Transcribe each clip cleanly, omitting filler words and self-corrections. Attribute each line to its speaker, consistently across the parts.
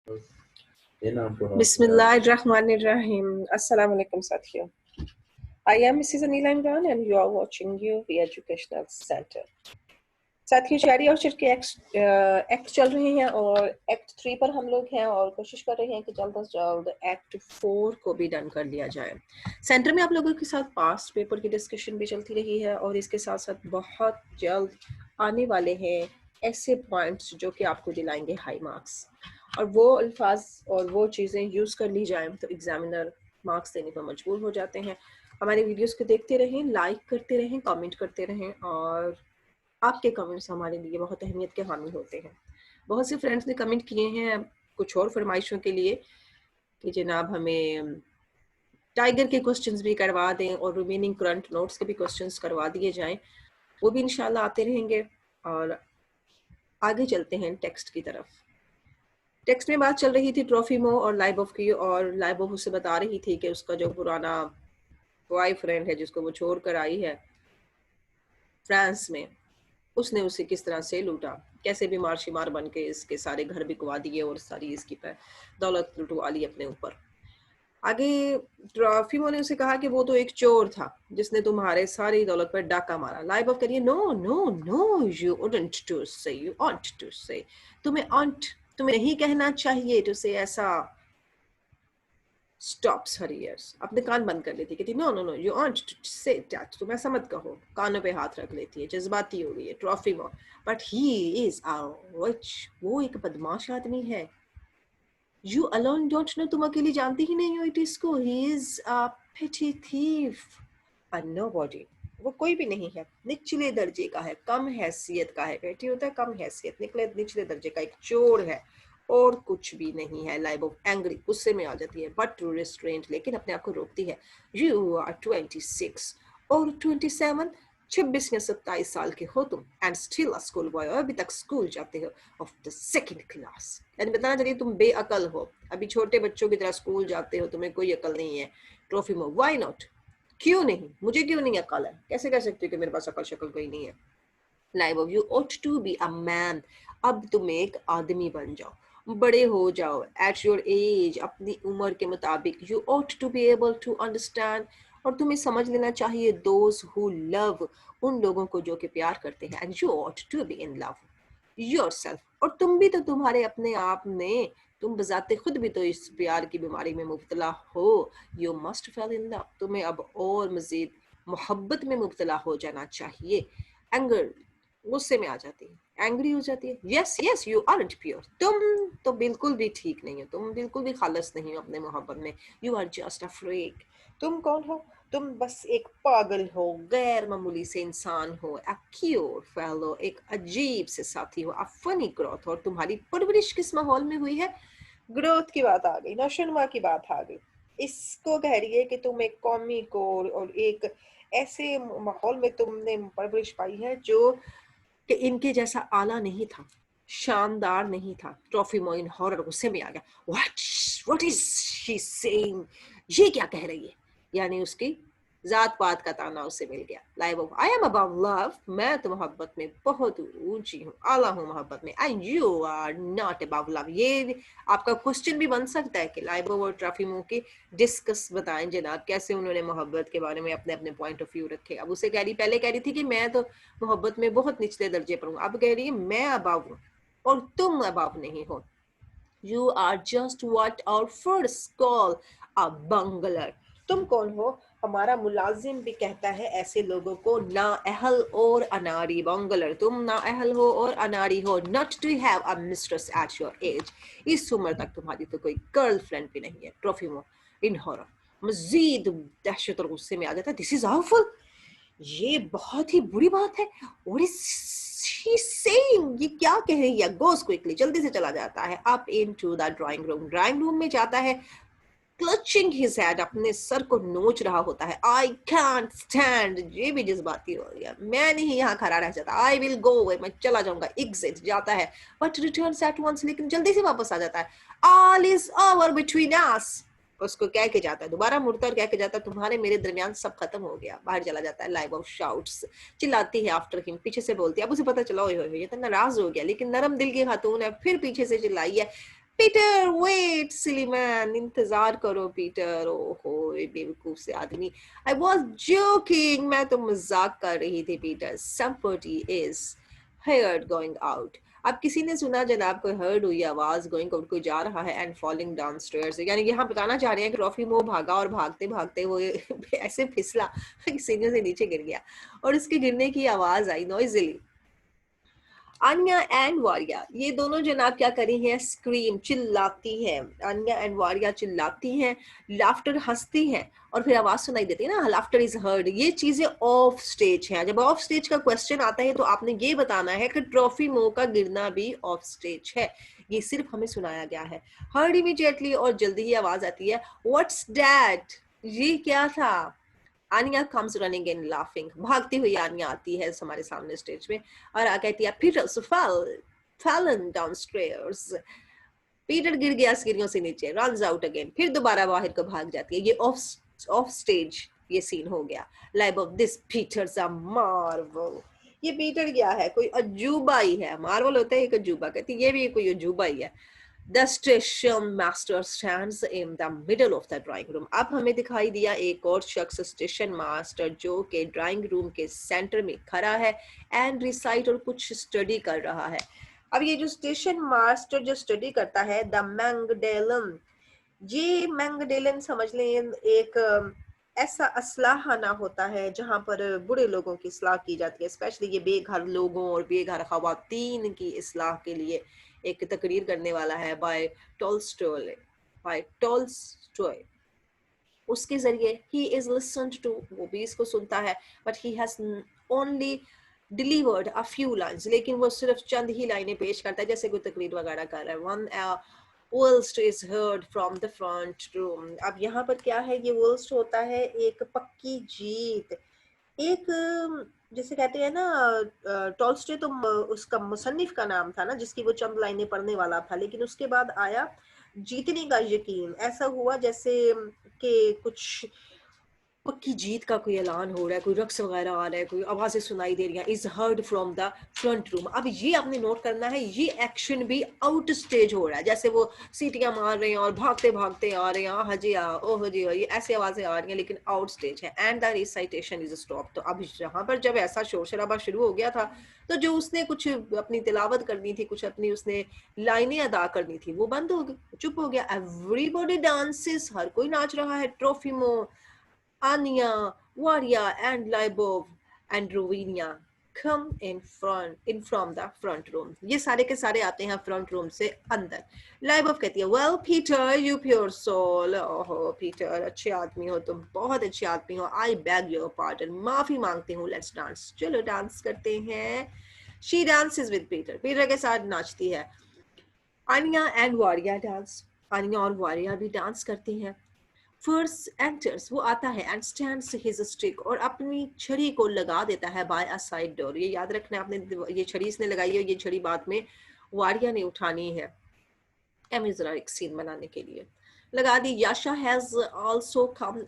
Speaker 1: Bismillahirrahmanirrahim. Assalamu alaikum साथियों. I am Mrs. Anila Imran and you are watching UV Educational Center. साथियों, शायरी और शेर के एक्ट चल रहे हैं और एक्ट 3 पर हम लोग हैं और कोशिश कर रहे हैं कि जल्द से जल्द एक्ट 4 को भी डन कर लिया जाए. सेंटर में आप लोगों के साथ पास्ट पेपर की डिस्कशन भी चलती रही है और इसके साथ साथ बहुत जल्द आने वाले हैं ऐसे पॉइंट्स जो कि आपको दिलाएंगे हाई मार्क्स, और वो अल्फाज और वो चीज़ें यूज़ कर ली जाएं तो एग्जामिनर मार्क्स देने पर मजबूर हो जाते हैं. हमारे वीडियोस को देखते रहें, लाइक करते रहें, कमेंट करते रहें, और आपके कमेंट्स हमारे लिए बहुत अहमियत के हामी होते हैं. बहुत से फ्रेंड्स ने कमेंट किए हैं कुछ और फरमाइशों के लिए कि जनाब हमें टाइगर के क्वेश्चंस भी करवा दें और रिमेनिंग करंट नोट्स के भी क्वेश्चंस करवा दिए जाएं. वो भी इंशाल्लाह आते रहेंगे. और आगे चलते हैं टेक्स्ट की तरफ. टेक्स्ट में बात चल रही थी ट्रॉफिमो और लाइबोफ की, और लाइबोफ उससे बता रही थी कि उसका जो पुराना बॉयफ्रेंड है जिसको वो छोड़ कर आई है फ्रांस में, उसने उसे किस तरह से लूटा, कैसे बीमार शिमार बन के इसके सारे घर बिकवा दिए और सारी इसकी दौलत लुटवा ली अपने ऊपर. आगे ट्रॉफिमो ने उसे कहा कि वो तो एक चोर था जिसने तुम्हारे सारी दौलत पर डाका मारा. लाइबोफ करिए no no no, you wouldn't to say, you oughtn't to say, तुम्हें नहीं कहना चाहिए टू से ऐसा. स्टॉप्स हर ईयर्स, अपने कान बंद कर लेती, कहती no no no, you oughtn't to say that, तुम ऐसा मत कहो. कानों पे हाथ रख लेती है, जज्बाती हो गई है ट्रॉफिमो. बट ही इज अ विच, वो एक बदमाश आदमी है. यू अलोन डोंट नो, तुम अकेली जानती ही नहीं हो इट इसको. He is a petty thief, a nobody, वो कोई भी नहीं है, निचले दर्जे का है, कम हैसियत का है. बेटी होता है कम हैसियत, निचले दर्जे का एक चोर है और कुछ भी नहीं है. लाइबोफ एंग्री, गुस्से में आ जाती है, बट रिस्ट्रेंट, लेकिन अपने आप को रोकती है. यू आर 26 और 27, 26 या 27 साल के हो तुम, and still a school boy, अभी तक स्कूल जाते हो, ऑफ द सेकंड क्लास. यानी बताना चाहिए तुम बेअकल हो, अभी छोटे बच्चों की तरह स्कूल जाते हो, तुम्हें कोई अकल नहीं है. ट्रॉफिमो, व्हाई नॉट, क्यों नहीं, मुझे क्यों नहीं अकल है, कैसे कह सकते हो कि मेरे पास अकल शक्ल कोई नहीं है. लाइबोफ, you ought to be a man, अब तुम एक आदमी बन जाओ, बड़े हो जाओ. एट योर एज, अपनी उम्र के मुताबिक. You ought to be able to understand, और तुम्हें समझ लेना चाहिए. those who love, उन लोगों को जो कि प्यार करते हैं. and you ought to be in love yourself, और तुम भी तो तुम्हारे अपने आप में, तुम बजाते खुद भी तो इस प्यार की बीमारी में मुब्तला हो. you must fall in love, तुम्हें अब और मजीद मोहब्बत में मुब्तला हो जाना चाहिए. एंगर, गुस्से में आ जाती है, एंग्री हो जाती है. Yes yes, you aren't pure, तुम तो बिल्कुल भी ठीक नहीं हो, तुम बिल्कुल भी खालस नहीं हो अपने मोहब्बत में. You are just a freak, तुम कौन हो, तुम बस एक पागल हो, गैर मामूली से इंसान हो. अ क्यूर फेलो, एक अजीब से साथी हो. अ फनी ग्रोथ, और तुम्हारी परवरिश किस माहौल में हुई है. ग्रोथ की बात आ गई, नौशनुमा की बात आ गई. इसको कह रही है कि तुम एक कौमी को और एक ऐसे माहौल में तुमने परवरिश पाई है जो कि इनके जैसा आला नहीं था, शानदार नहीं था. ट्रॉफिमो इन हॉरर, गुस्से में आ गया. व्हाट इज शी सेइंग, ये क्या कह रही है, यानी उसकी जात पात का ताना उससे मिल गया. लाइबोफ, आई एम अबव लव, मैं तो मोहब्बत में बहुत ऊंची हूँ, आला हूँ मोहब्बत में. And you are not above love, ये आपका क्वेश्चन भी बन सकता है कि लाइबोफ और ट्रॉफिमो की डिस्कस बताएं जनाब, कैसे उन्होंने मोहब्बत के बारे में अपने अपने पॉइंट ऑफ व्यू रखे. अब उसे पहले कह रही थी कि मैं तो मोहब्बत में बहुत निचले दर्जे पर हूँ, अब कह रही है मैं अबव हूँ और तुम अबव नहीं हो. You are just what our first call a bungler, तुम कौन हो, हमारा मुलाजिम भी कहता है ऐसे लोगों को नाअहल और अनारी. बंगलर, तुम नाअहल हो और अनारी हो. Not to have a mistress at your age, इस उम्र तक तुम्हारी तो कोई गर्लफ्रेंड भी नहीं है. ट्रॉफिमो इन हॉरर, मजीद दहशत और गुस्से में आ जाता है. This is awful, ये बहुत ही बुरी बात है. What is she saying, ये क्या कह रही है. Goes quickly, जल्दी से चला जाता है. Up into the drawing room, drawing room में जाता है. Clutching his head, अपने सर को नोच रहा होता है. I can't stand, ये भी जज्बाती हो गया, मैं नहीं यहाँ खड़ा रह जाता. I will go away, मैं चला जाऊंगा. Exit, जाता है. But returns at once, लेकिन जल्दी से वापस आ जाता है. All is over between us, उसको कह के जाता है, दोबारा मुड़ता और कह के जाता है तुम्हारे मेरे दरमियान सब खत्म हो गया. बाहर चला जाता है. लाइबोफ शाउट्स, चिल्लाती है आफ्टर हिम, पीछे से बोलती है. अब उसे पता चला ये तो नाराज हो गया, लेकिन नरम दिल की खातून है, फिर पीछे से चिल्लाई है. पीटर वेट सिली मैन, इंतजार करो पीटर, ओहो ये बेवकूफ से आदमी। आई वॉज जोकिंग, मैं तो मजाक कर रही थी Peter. Somebody is heard going out. अब किसी ने सुना जनाब, कोई हर्ड हुई आवाज, गोइंग आउट, कोई जा रहा है, एंड फॉलिंग डाउन स्टेयर्स, यानी यहाँ बताना चाह रहे हैं कि रॉफी मो भागा और भागते भागते वो ऐसे फिसला सीढ़ियों से नीचे गिर गया और उसके गिरने की आवाज आई नॉइजली। अन्या एंड वारिया, ये दोनों जनाब क्या करी हैं, स्क्रीम, चिल्लाती हैं। अन्या एंड वारिया चिल्लाती हैं, लाफ्टर, हंसती हैं, और फिर आवाज सुनाई देती है ना, लाफ्टर इज हर्ड। ये चीजें ऑफ स्टेज हैं। जब ऑफ स्टेज का क्वेश्चन आता है तो आपने ये बताना है कि ट्रॉफी मो का गिरना भी ऑफ स्टेज है। ये सिर्फ हमें सुनाया गया है। हर्ड इमीडिएटली, और जल्दी ही आवाज आती है, व्हाट्स दैट, ये क्या था। आनिया कम्स रनिंग इन लाफिंग, भागती हुई आनिया आती है हमारे सामने स्टेज में और कहती है, पीटर फैलन डाउनस्टेयर्स, पीटर गिर गया सीढ़ियों से नीचे, रन्स आउट अगेन, फिर दोबारा बाहर को भाग जाती है। ये ऑफ स्टेज ये सीन हो गया। Life of this Peter's a marvel, ये पीटर क्या है, कोई अजूबा ही है। मार्वल होता है एक अजूबा, कहती ये भी कोई अजूबा ही है। The station master stands in the middle of the drawing room. अब हमें दिखाई दिया एक और शख्स, स्टेशन मास्टर, जो के ड्राइंग रूम के सेंटर में खड़ा है एंड रिसाइट, और कुछ स्टडी कर रहा है। अब ये जो स्टेशन मास्टर जो स्टडी करता है, द मैंगडेलन, ये मैंगडेलन समझ लें एक ऐसा असलाहना होता है जहाँ पर बुरे लोगों की इस्लाह की जाती है, स्पेशली ये बेघर लोगों और बेघर खवातीन की इस्लाह के लिए एक तकरीर करने वाला है बाय टॉल्स्टॉय। उसके जरिए ही इज लिसन्ड टू, वो भी इसको सुनता है, but he has only delivered a few lines, लेकिन वो सिर्फ चंद ही लाइनें पेश करता है, जैसे कोई तकरीर वगैरह कर रहा है। One worst is heard from the front room. अब यहाँ पर क्या है, ये वर्स्ट होता है एक पक्की जीत, एक जैसे कहते हैं ना, टॉल्स्टॉय तो उसका मुसन्निफ का नाम था ना, जिसकी वो चंद लाइनें पढ़ने वाला था, लेकिन उसके बाद आया जीतने का यकीन। ऐसा हुआ जैसे कि कुछ पक्की जीत का कोई ऐलान हो रहा है, कोई रक्स वगैरह आ रहा है, कोई आवाजें सुनाई दे रही हैं, is heard from the front room. अब ये आपने नोट करना है, ये एक्शन भी आउट स्टेज हो रहा है, जैसे वो सीटियां मार रहे हैं और भागते भागते आ रहे हैं, हजी आ ओह जी, ये ऐसी आवाजें आ रही हैं, लेकिन आउट स्टेज है। And the recitation is stop. तो अब यहाँ पर जब ऐसा शोर शराबा शुरू हो गया था, तो जो उसने कुछ अपनी तिलावत करनी थी, कुछ अपनी उसने लाइनें अदा करनी थी, वो बंद हो गई, चुप हो गया। एवरीबॉडी डांसेस, हर कोई नाच रहा है। ट्रोफिमो, Anya, Varia, and Libov and Rovinia come in from the front room. ये सारे के सारे आते हैं फ्रंट रूम से अंदर। लाइबोव कहती है, well Peter, you pure soul, ओहो पीटर, अच्छे आदमी हो तुम, बहुत अच्छे आदमी हो, I beg your pardon, माफी मांगती हूँ, let's dance, चलो डांस करते हैं। She dances with Peter, Peter के साथ नाचती है। Anya and Varia dance, Anya और वारिया भी डांस करती हैं। फर्स्ट एंटर्स, वो आता है, एंड स्टैंड्स हिज स्टिक, और अपनी छड़ी को लगा देता है बाय अ साइड डोर। ये याद रखना आपने, ये छड़ी इसने लगाई है, ये छड़ी बाद में वारिया ने उठानी है एमिजरा सीन बनाने के लिए, लगा दी। याशा हैज आल्सो कम,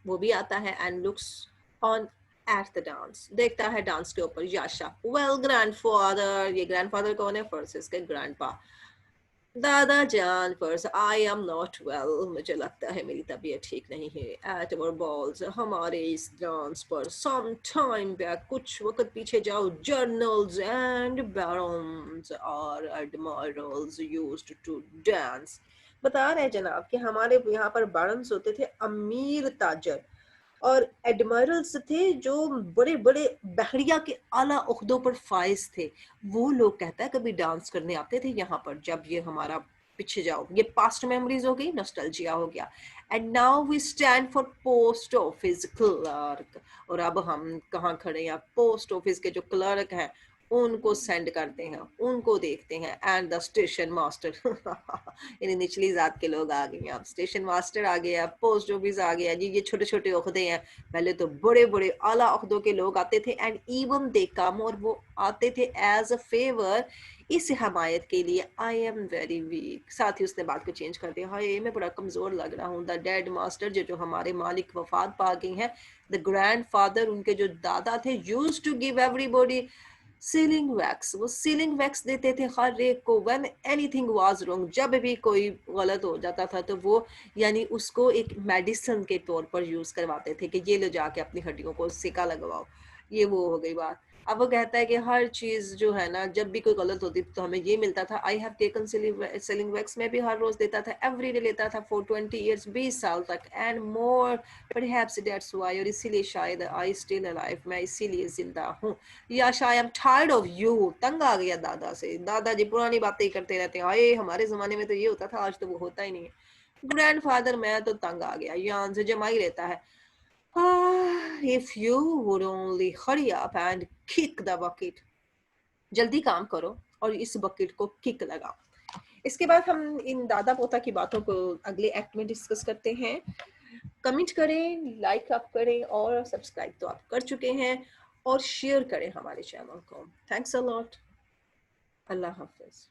Speaker 1: वो भी आता है, and looks on at the dance, देखता है डांस के ऊपर याशा। वेल ग्रैंडफादर, ये ग्रैंडफादर कौन है, फर्स्ट के ग्रैंडपा। दादा जान, first I am not well, मुझे लगता है मेरी तबीयत ठीक नहीं है। एट अवर बॉल्स, हमारे इस डांस पर, सम टाइम बैक, कुछ वक्त पीछे जाओ, जर्नल्स एंड बैरन्स और एडमिरल्स यूज्ड टू डांस। बता रहे जनाब कि हमारे यहाँ पर बैरन्स होते थे, अमीर ताजर, और एडमिरल्स थे जो बड़े बड़े बहरिया के आला ओहदों पर फाइज थे। वो लोग, कहता है, कभी डांस करने आते थे यहाँ पर। जब ये हमारा पीछे जाओ, ये पास्ट मेमोरीज हो गई, नॉस्टैल्जिया हो गया। And now we stand for post office clerk, और अब हम कहाँ खड़े हैं, पोस्ट ऑफिस के जो क्लर्क हैं उनको सेंड करते हैं, उनको देखते हैं। एंड द स्टेशन मास्टर, यानी निचली जात के लोग आ गए हैं, अब स्टेशन मास्टर आ गया, पोस्ट ऑफिस आ गया जी, ये छोटे छोटे ओहदे हैं। पहले तो बड़े बड़े आला ओहदों के लोग आते थे, एंड इवन दे कम, और वो आते थे एज अ फेवर, इस हमायत के लिए। आई एम वेरी वीक, साथ ही उसने बात को चेंज कर दिया, हाय मैं बड़ा कमजोर लग रहा हूँ। द डेड मास्टर, जो हमारे मालिक वफात पा गए हैं, द ग्रैंड फादर, उनके जो दादा थे, used to give everybody sealing wax, वो सीलिंग वैक्स देते थे हर एक को व्हेन एनीथिंग वाज रॉन्ग, जब भी कोई गलत हो जाता था तो वो यानी उसको एक मेडिसिन के तौर पर यूज़ करवाते थे कि ये लो जाके अपनी हड्डियों को सिका लगवाओ। ये वो हो गई बात। अब वो कहता है कि हर चीज़ जो है ना, जब भी कोई गलत होती थी तो हमें ये मिलता था। I have taken sealing wax, मैं भी हर रोज़ देता था, एवरीडे लेता था फॉर 20 ईयर्स, 20 साल तक and more, perhaps that's why, और इसीलिए शायद आई स्टिल अलाइव, मैं इसीलिए ज़िंदा हूँ। या शायद I am tired of you, तंग आ गया दादा से, दादाजी पुरानी बातें ही करते रहते हैं, अरे हमारे ज़माने में तो ये होता था, आज तो वो होता ही नहीं है। ग्रैंडफादर, मैं तो तंग आ गया, यान से जमा ही रहता है। If you would only hurry up and kick the bucket, जल्दी काम करो और इस बकेट को किक लगाओ। इसके बाद हम इन दादा पोता की बातों को अगले एक्ट में डिस्कस करते हैं। कमेंट करें, लाइक आप करें, और सब्सक्राइब तो आप कर चुके हैं, और शेयर करें हमारे चैनल को। Thanks a lot. Allah Hafiz.